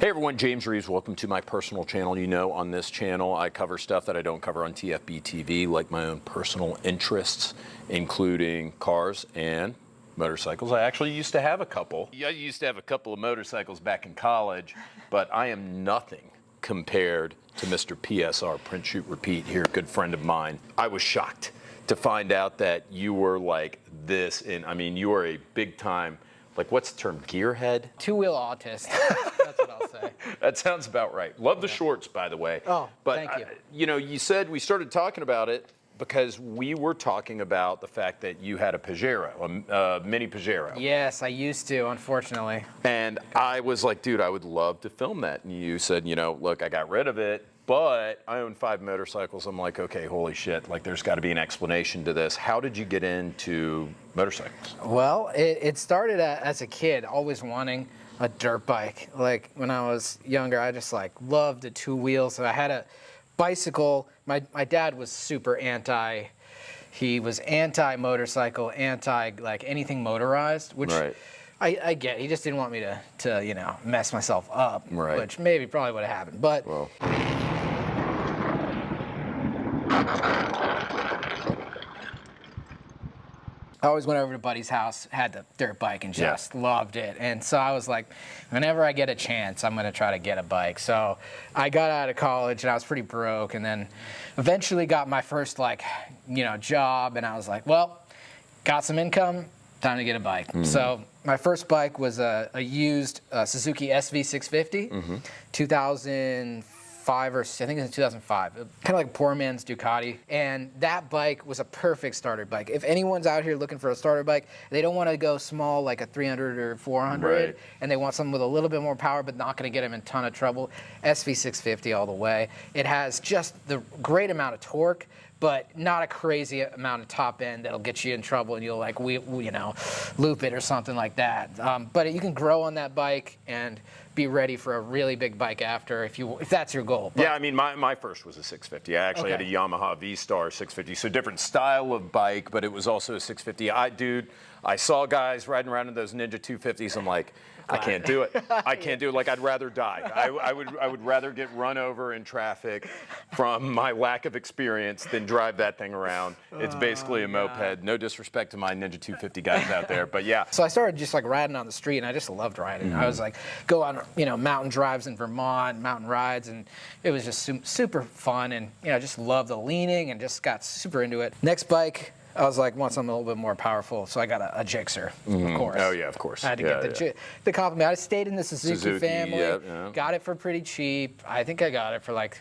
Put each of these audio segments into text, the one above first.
Hey everyone, James Reeves. Welcome to my personal channel. You know, on this channel, I cover stuff that I don't cover on TFB TV, like my own personal interests, including cars and motorcycles. I actually used to have a couple. Yeah, I used to have a couple of motorcycles back in college, but I am nothing compared to Mr. PSR, Print, Shoot, Repeat, here, good friend of mine. I was shocked to find out that you were like this, and I mean, you are a big time, like, what's the term, gearhead? Two-wheel autist. That's what I'll say. That sounds about right. Love the shorts, by the way. Oh, but thank you. You know, you said we started talking about it because we were talking about the fact that you had a Pajero, a mini Pajero. Yes, I used to, unfortunately. And I was like, dude, I would love to film that. And you said, you know, look, I got rid of it, but I own 5 motorcycles. I'm like, okay, holy shit, like there's got to be an explanation to this. How did you get into motorcycles? Well, it started as a kid, always wanting a dirt bike. Like when I was younger, I just like loved the two wheels. So I had a bicycle. My dad was super anti. He was anti motorcycle, anti like anything motorized, which Right. I get. He just didn't want me to you know, mess myself up, Right. which maybe probably would have happened. But Well, I always went over to Buddy's house, had the dirt bike, and just loved it. And so I was like, whenever I get a chance, I'm going to try to get a bike. So I got out of college, and I was pretty broke, and then eventually got my first, like, you know, job. And I was like, well, got some income, time to get a bike. So my first bike was a used Suzuki SV650, 2005 or I think it was 2005, kind of like poor man's Ducati. And that bike was a perfect starter bike. If anyone's out here looking for a starter bike, they don't want to go small like a 300 or 400, Right. and they want something with a little bit more power but not going to get them in a ton of trouble, SV650 all the way. It has just the great amount of torque, but not a crazy amount of top end that'll get you in trouble and you'll like, you know, loop it or something like that. But you can grow on that bike and be ready for a really big bike after if that's your goal. But yeah, I mean, my first was a 650. I actually had a Yamaha V-Star 650, so different style of bike, but it was also a 650. I saw guys riding around in those Ninja 250s. I'm like, I can't do it. I can't do it. Like, I'd rather die. I would rather get run over in traffic from my lack of experience than drive that thing around. It's basically a moped. No disrespect to my Ninja 250 guys out there, but yeah. So I started just like riding on the street, and I just loved riding. I was like, go on, you know, mountain drives in Vermont, mountain rides, and it was just super fun, and you know, just loved the leaning, and just got super into it. Next bike, I was like, want something a little bit more powerful, so I got a Gixxer, of course. Oh yeah, of course. I had to get the compliment. I stayed in the Suzuki family, got it for pretty cheap. I think I got it for like,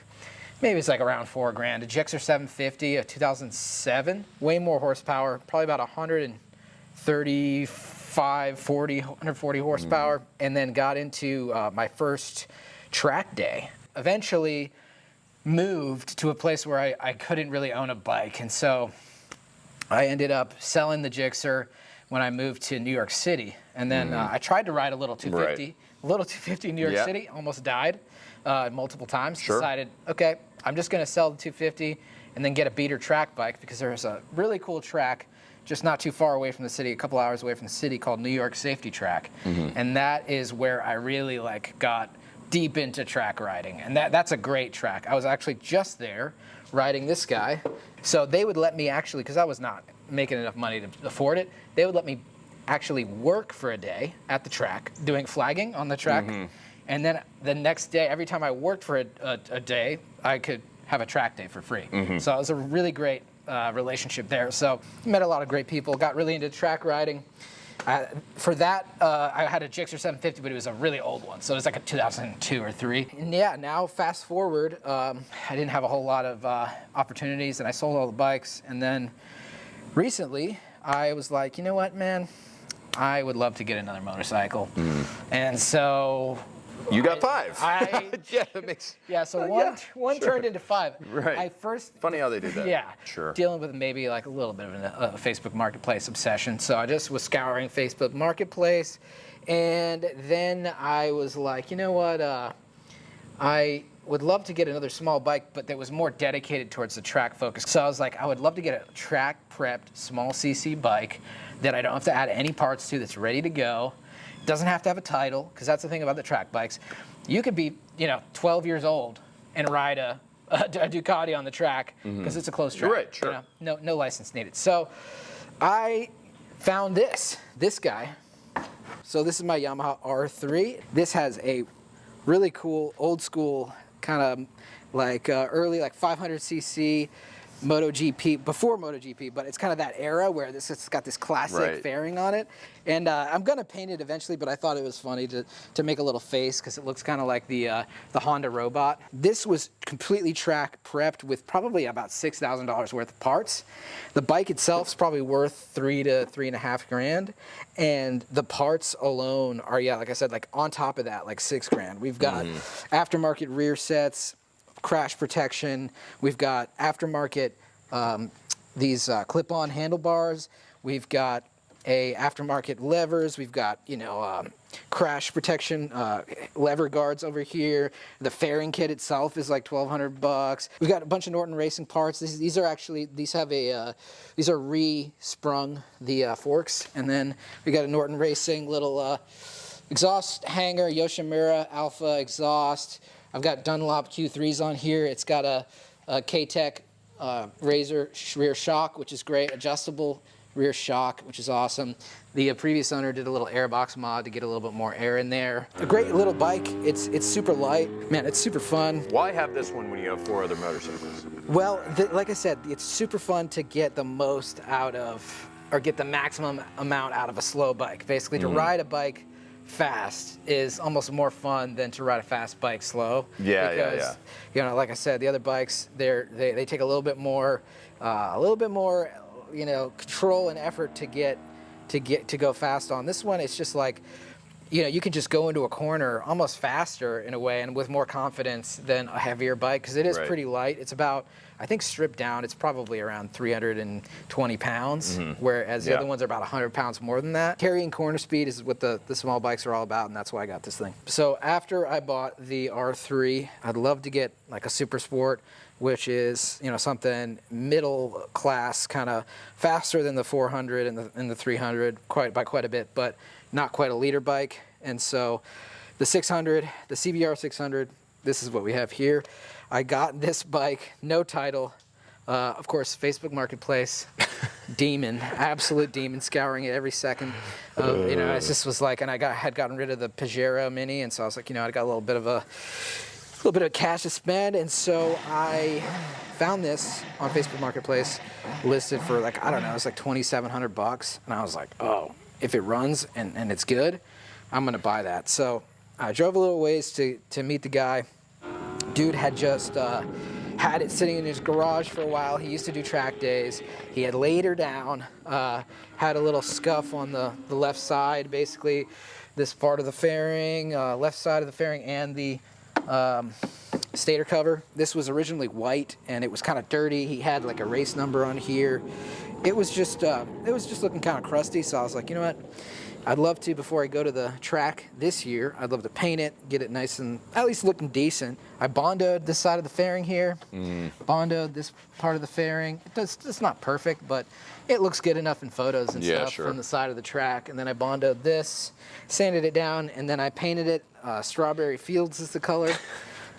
maybe it's like around $4,000. A Gixxer 750, a 2007, way more horsepower, probably about 140 horsepower, and then got into my first track day. Eventually moved to a place where I couldn't really own a bike, and so I ended up selling the Gixxer when I moved to New York City. And then I tried to ride a little 250. A little 250 in New York City, almost died multiple times. Decided, okay, I'm just going to sell the 250 and then get a beater track bike, because there's a really cool track just not too far away from the city, a couple hours away from the city, called New York Safety Track. And that is where I really like got deep into track riding. And that's a great track. I was actually just there riding this guy. So they would let me actually, because I was not making enough money to afford it, they would let me actually work for a day at the track, doing flagging on the track. And then the next day, every time I worked for a day, I could have a track day for free. So it was a really great relationship there. So met a lot of great people, got really into track riding. For that, I had a Gixxer 750, but it was a really old one. So it was like a 2002 or 3. And yeah, now fast forward, I didn't have a whole lot of opportunities, and I sold all the bikes. And then recently, I was like, you know what, man? I would love to get another motorcycle. And so You got 5. Yeah, that makes. Yeah, so one turned into 5. Right. Funny how they did that. Yeah. Sure. Dealing with maybe like a little bit of a Facebook Marketplace obsession. So I just was scouring Facebook Marketplace, and then I was like, you know what? I would love to get another small bike, but that was more dedicated towards the track focus. So I was like, I would love to get a track prepped small CC bike that I don't have to add any parts to, that's ready to go, Doesn't have to have a title, because that's the thing about the track bikes. You could be, 12 years old and ride a Ducati on the track because it's a closed track. Right, sure. No license needed. So I found this guy. So this is my Yamaha R3. This has a really cool, old school, kind of like early, like 500cc MotoGP, before MotoGP, but it's kind of that era where it's got this classic fairing on it. And I'm gonna paint it eventually, but I thought it was funny to make a little face because it looks kind of like the Honda robot. This was completely track prepped with probably about $6,000 worth of parts. The bike itself is probably worth $3 to $3.5 grand, and the parts alone are, like I said, like on top of that, like $6 grand. We've got aftermarket rear sets, crash protection. We've got aftermarket these clip-on handlebars. We've got aftermarket levers. We've got crash protection lever guards over here. The fairing kit itself is like $1,200. We've got a bunch of Norton Racing parts. These are re-sprung, the forks, and then we got a Norton Racing little exhaust hanger, Yoshimura Alpha exhaust. I've got Dunlop Q3s on here. It's got a K-Tech Razor rear shock, which is great. Adjustable rear shock, which is awesome. The previous owner did a little airbox mod to get a little bit more air in there. A great little bike. It's super light. Man, it's super fun. Why have this one when you have 4 other motorcycles? Well, like I said, it's super fun to get the most out of, or get the maximum amount out of a slow bike. Basically, to ride a bike fast is almost more fun than to ride a fast bike slow. Because, like I said, the other bikes, they take a little bit more control and effort to go fast on. This one, it's just like, you can just go into a corner almost faster in a way and with more confidence than a heavier bike, because it is pretty light. It's about, I think stripped down, it's probably around 320 pounds, whereas the other ones are about 100 pounds more than that. Carrying corner speed is what the small bikes are all about, and that's why I got this thing. So after I bought the R3, I'd love to get like a Super Sport, which is something middle class, kind of faster than the 400 and the 300 by quite a bit, but not quite a liter bike. And so the 600, the CBR 600, this is what we have here. I got this bike, no title, of course, Facebook Marketplace, demon, absolute demon, scouring it every second. It just was like, and I had gotten rid of the Pajero Mini, and so I was like, I got a little bit of cash to spend, and so I found this on Facebook Marketplace, listed for like, I don't know, it's like $2,700, and I was like, oh, if it runs and it's good, I'm gonna buy that. So I drove a little ways to meet the guy. Dude had just had it sitting in his garage for a while. He used to do track days. He had laid her down, had a little scuff on the left side, basically this part of the fairing, left side of the fairing, and the stator cover. This was originally white and it was kind of dirty. He had like a race number on here. It was just looking kind of crusty, so I was like, you know what? I'd love to, before I go to the track this year, I'd love to paint it, get it nice and at least looking decent. I bondoed this side of the fairing here, bondoed this part of the fairing. It's not perfect, but it looks good enough in photos and stuff from the side of the track. And then I bondoed this, sanded it down, and then I painted it. Strawberry Fields is the color.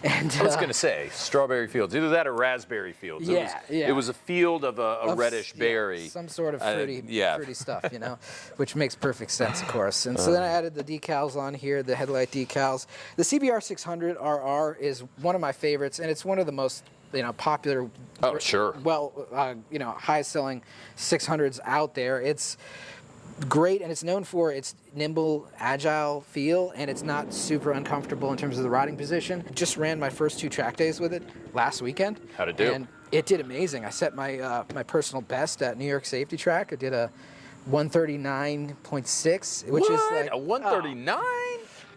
And, I was going to say, strawberry fields, either that or raspberry fields. It was a field of a reddish berry. Some sort of fruity stuff, which makes perfect sense, of course. And so then I added the decals on here, the headlight decals. The CBR 600 RR is one of my favorites, and it's one of the most popular, highest selling 600s out there. It's great, and it's known for its nimble, agile feel, and it's not super uncomfortable in terms of the riding position. Just ran my first 2 track days with it last weekend. How'd it do? And it did amazing. I set my my personal best at New York Safety Track. I did a 139.6, which is like a 139.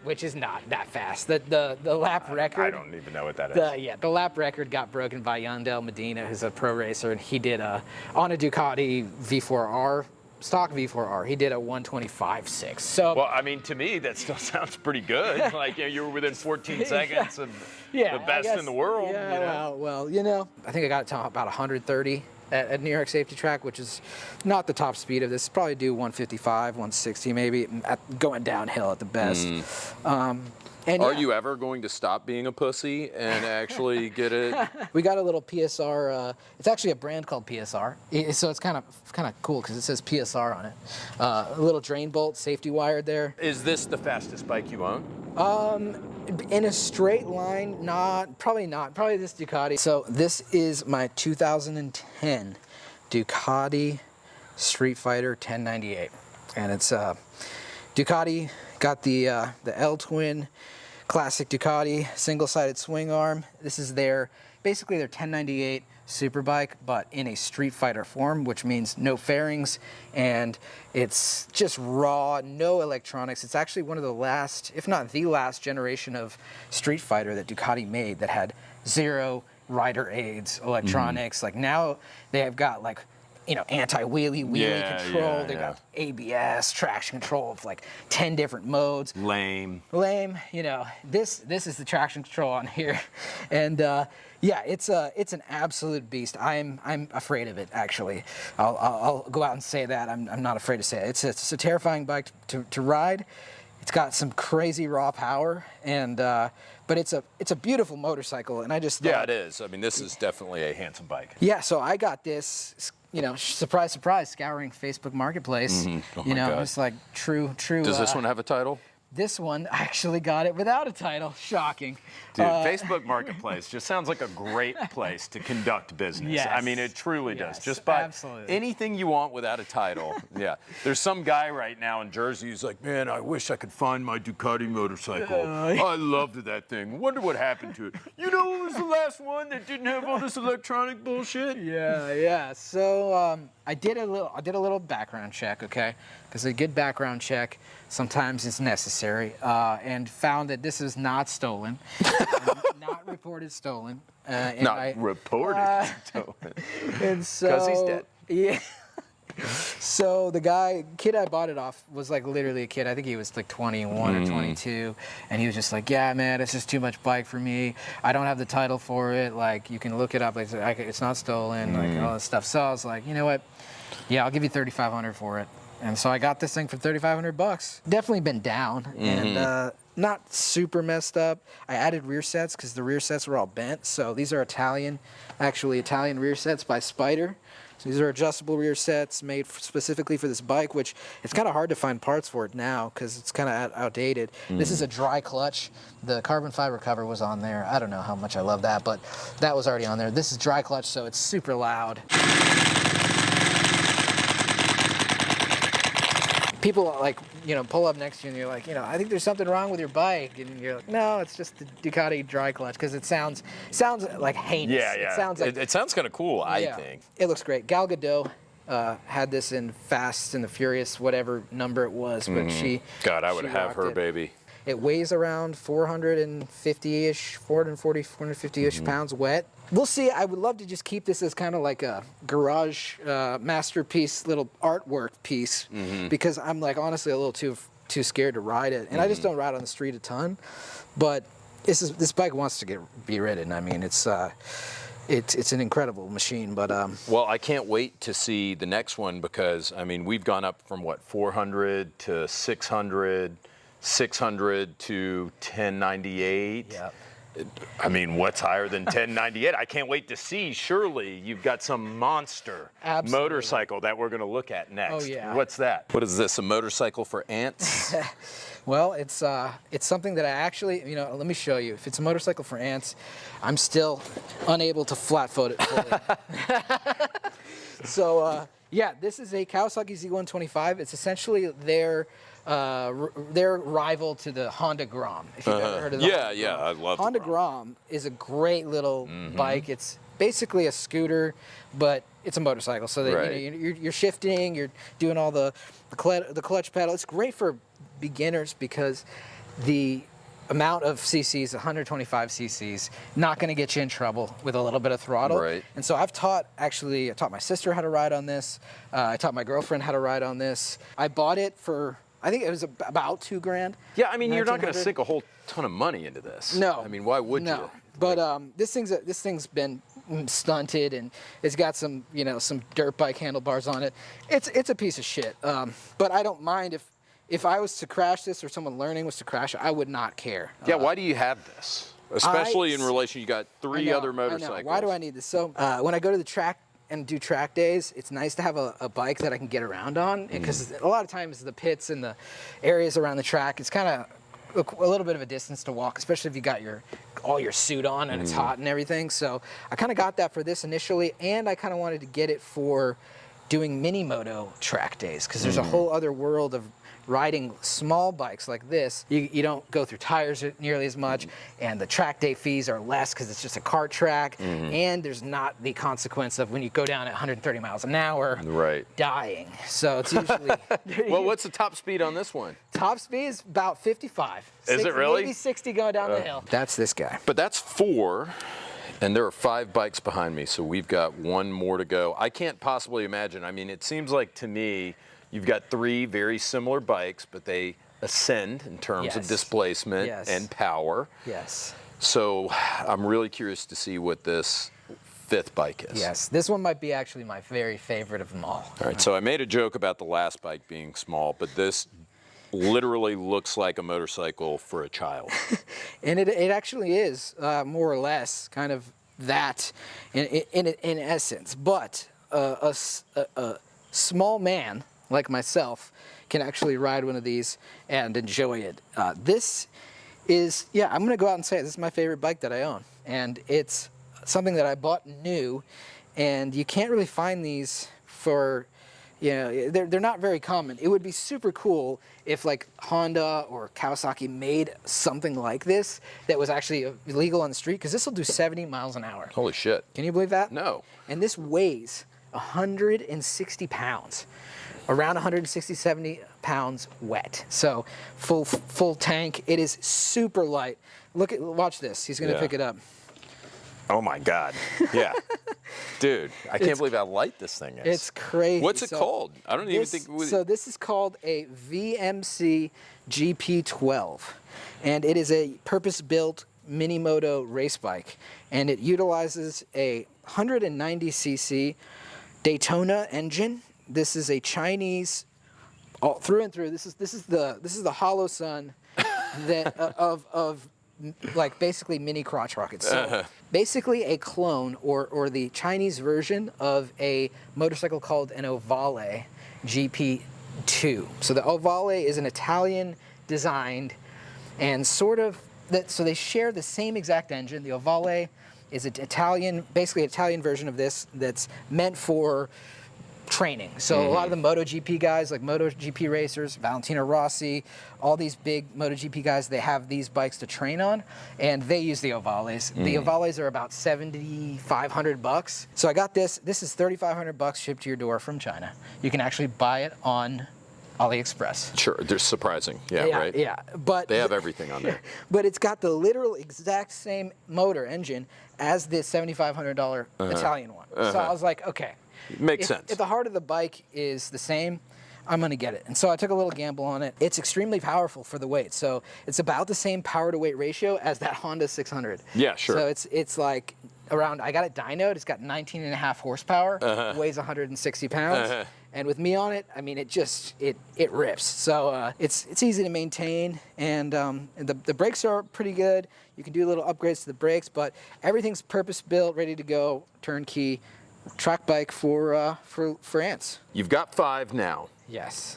Which is not that fast. The lap record. I don't even know what that is. The lap record got broken by Yandel Medina, who's a pro racer, and he did on a Ducati V4R. Stock V4R, he did a 125.6. So, well, I mean, to me, that still sounds pretty good. Like you were within 14 seconds of the best in the world. Yeah, well, I think I got it to about 130 at New York Safety Track, which is not the top speed of this. Probably do 155, 160 maybe, going downhill at the best. And Are yeah, you ever going to stop being a pussy and actually get it? we got a little PSR. It's actually a brand called PSR, so it's kind of cool because it says PSR on it. A little drain bolt, safety wired there. Is this the fastest bike you own? In a straight line, probably not. Probably this Ducati. So this is my 2010 Ducati Street Fighter 1098, and it's Ducati. Got the L twin classic Ducati single-sided swing arm. This is basically their 1098 superbike, but in a Street Fighter form, which means no fairings, and it's just raw, no electronics. It's actually one of the last, if not the last generation of Street Fighter that Ducati made that had zero rider aids, electronics. Like now they have got like, anti-wheelie control. They've got ABS, traction control of like 10 different modes. Lame. This is the traction control on here, and it's an absolute beast. I'm afraid of it, actually. I'll go out and say that. I'm not afraid to say it. It's a terrifying bike to ride. It's got some crazy raw power, and but it's a beautiful motorcycle, and I just thought, Yeah, it is. I mean, this is definitely a handsome bike. yeah, so I got this, surprise, surprise, scouring Facebook Marketplace. Oh my God. It's like true. Does this one have a title? This one, I actually got it without a title. Shocking. Dude, Facebook Marketplace just sounds like a great place to conduct business. Yes. I mean, it truly Yes, does. Just buy absolutely. anything you want without a title. Yeah. There's some guy right now in Jersey who's like, man, I wish I could find my Ducati motorcycle. I loved that thing. Wonder what happened to it. You know what was the last one that didn't have all this electronic bullshit? Yeah. So I did a little background check, okay? Because a good background check sometimes is necessary, and found that this is not stolen, not reported stolen. Reported stolen. And so, Because he's dead. Yeah. So the kid I bought it off was like literally a kid. I think he was like 21 or 22, and he was just like, "Yeah, man, it's just too much bike for me. I don't have the title for it. Like, you can look it up. Like, it's not stolen. Like all this stuff." So I was like, "You know what? Yeah, I'll give you $3,500 for it." And so I got this thing for $3,500. Definitely been down and not super messed up. I added rear sets because the rear sets were all bent. So these are Italian rear sets by Spider. So these are adjustable rear sets made specifically for this bike, which it's kind of hard to find parts for it now because it's kind of outdated. This is a dry clutch. The carbon fiber cover was on there. I don't know how much I love that, but that was already on there. This is dry clutch, so it's super loud. People like, pull up next to you and you're like, I think there's something wrong with your bike, and you're like, no, it's just the Ducati dry clutch, because it sounds like heinous. Yeah. It sounds like it sounds kind of cool, I think. It looks great. Gal Gadot had this in Fast and the Furious, whatever number it was, but God, I would she have rocked her, it. baby. It weighs around 450-ish, 450-ish pounds wet. We'll see. I would love to just keep this as kind of like a garage masterpiece, little artwork piece, because I'm like honestly a little too scared to ride it, and I just don't ride on the street a ton. But this bike wants to be ridden. I mean, it's an incredible machine. But well, I can't wait to see the next one, because I mean, we've gone up from what, 400 to 600. 600 to 1098. Yeah. I mean, what's higher than 1098? I can't wait to see. Surely you've got some monster motorcycle that we're going to look at next. Oh, yeah. What's that? What is this, a motorcycle for ants? Well, it's something that I actually, let me show you. If it's a motorcycle for ants, I'm still unable to flat-foot it fully. So, this is a Kawasaki Z125. It's essentially their rival to the Honda Grom, if you've ever heard of the Honda Grom. I love Honda the Grom is a great little bike. It's basically a scooter, but it's a motorcycle. So that, you're shifting, you're doing all the clutch pedal. It's great for beginners because the amount of cc's, 125 cc's, not going to get you in trouble with a little bit of throttle. Right. And so I taught my sister how to ride on this. I taught my girlfriend how to ride on this. I bought it for, I think it was about $2,000. Yeah, I mean, you're not going to sink a whole ton of money into this. No. I mean, why would you? But this thing's been stunted, and it's got some, you know, some dirt bike handlebars on it. It's a piece of shit. But I don't mind if I was to crash this or someone learning was to crash it, I would not care. Yeah, why do you have this? Especially in relation, you got three other motorcycles. I know. Why do I need this? So when I go to the track and do track days, it's nice to have a bike that I can get around on, because a lot of times the pits and the areas around the track, it's kind of a little bit of a distance to walk, especially if you got all your suit on and it's hot and everything. So I kind of got that for this initially, and I kind of wanted to get it for doing mini moto track days, because there's a whole other world of riding small bikes like this. You don't go through tires nearly as much, and the track day fees are less because it's just a kart track, and there's not the consequence of when you go down at 130 miles an hour, dying. So it's usually... Well, what's the top speed on this one? Top speed is about 55. Is it really? Maybe 60 going down the hill. That's this guy. But that's 4, and there are 5 bikes behind me, so we've got 1 more to go. I can't possibly imagine. I mean, it seems like to me, you've got 3 very similar bikes, but they ascend in terms of displacement and power. Yes. So I'm really curious to see what this 5th bike is. Yes, this one might be actually my very favorite of them all. All right, so I made a joke about the last bike being small, but this literally looks like a motorcycle for a child. And it actually is, more or less, kind of that in essence. But a small man like myself can actually ride one of these and enjoy it. This is, I'm going to go out and say it, this is my favorite bike that I own. And it's something that I bought new, and you can't really find these for, you know, they're not very common. It would be super cool if like Honda or Kawasaki made something like this that was actually illegal on the street, because this will do 70 miles an hour. Holy shit. Can you believe that? No. And this weighs 160 pounds. Around 160, 70 pounds wet. So full tank. It is super light. Watch this. He's gonna pick it up. Oh my God. Yeah. Dude, I can't believe how light this thing is. It's crazy. What's it called? I don't even think... So this is called a VMC GP12. And it is a purpose-built mini moto race bike. And it utilizes a 190cc Daytona engine. This is a Chinese, all through and through. This is the hollow sun that of like basically mini crotch rockets. So basically a clone or the Chinese version of a motorcycle called an Ovale GP2. So the Ovale is an Italian designed and sort of that. So they share the same exact engine. The Ovale is an basically Italian version of this that's meant for training. So a lot of the MotoGP guys, like MotoGP racers, Valentino Rossi, all these big MotoGP guys, they have these bikes to train on, and they use the Ovales. The Ovales are about $7,500. So I got this. This is $3,500 shipped to your door from China. You can actually buy it on AliExpress. Sure, they're surprising. Yeah, right? Yeah, but they have everything on there. But it's got the literal exact same motor engine as the $7,500 Italian one. So I was like, okay. Makes sense. If the heart of the bike is the same, I'm going to get it. And so I took a little gamble on it. It's extremely powerful for the weight. So it's about the same power to weight ratio as that Honda 600. Yeah, sure. So it's like around, I got it dynoed. It's got 19.5 horsepower, weighs 160 pounds. And with me on it, I mean, it rips. So it's easy to maintain, and the brakes are pretty good. You can do little upgrades to the brakes, but everything's purpose-built, ready to go, turnkey. Track bike for ants. You've got 5 now. Yes.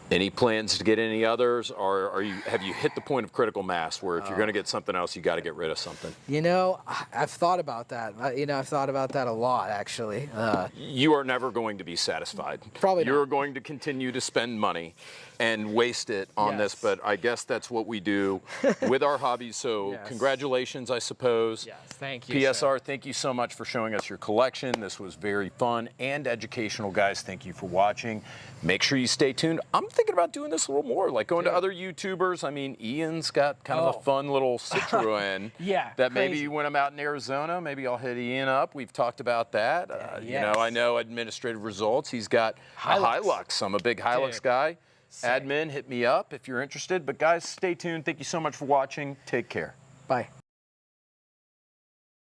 Any plans to get any others, or have you hit the point of critical mass where if you're going to get something else, you got to get rid of something? You know, I've thought about that. I've thought about that a lot, actually. You are never going to be satisfied. Probably not. You're going to continue to spend money and waste it on this, but I guess that's what we do with our hobbies. So congratulations, I suppose. Yes, thank you. PSR, sir. thank you so much for showing us your collection. This was very fun and educational, guys. Thank you for watching. Make sure you stay tuned. I'm thinking about doing this a little more, like going to other YouTubers. I mean, Ian's got kind of a fun little Citroen. That maybe when I'm out in Arizona, maybe I'll hit Ian up. We've talked about that. You know, I know administrative results. He's got a Hilux. I'm a big Hilux guy. Admin, hit me up if you're interested. But guys, stay tuned. Thank you so much for watching. Take care. Bye.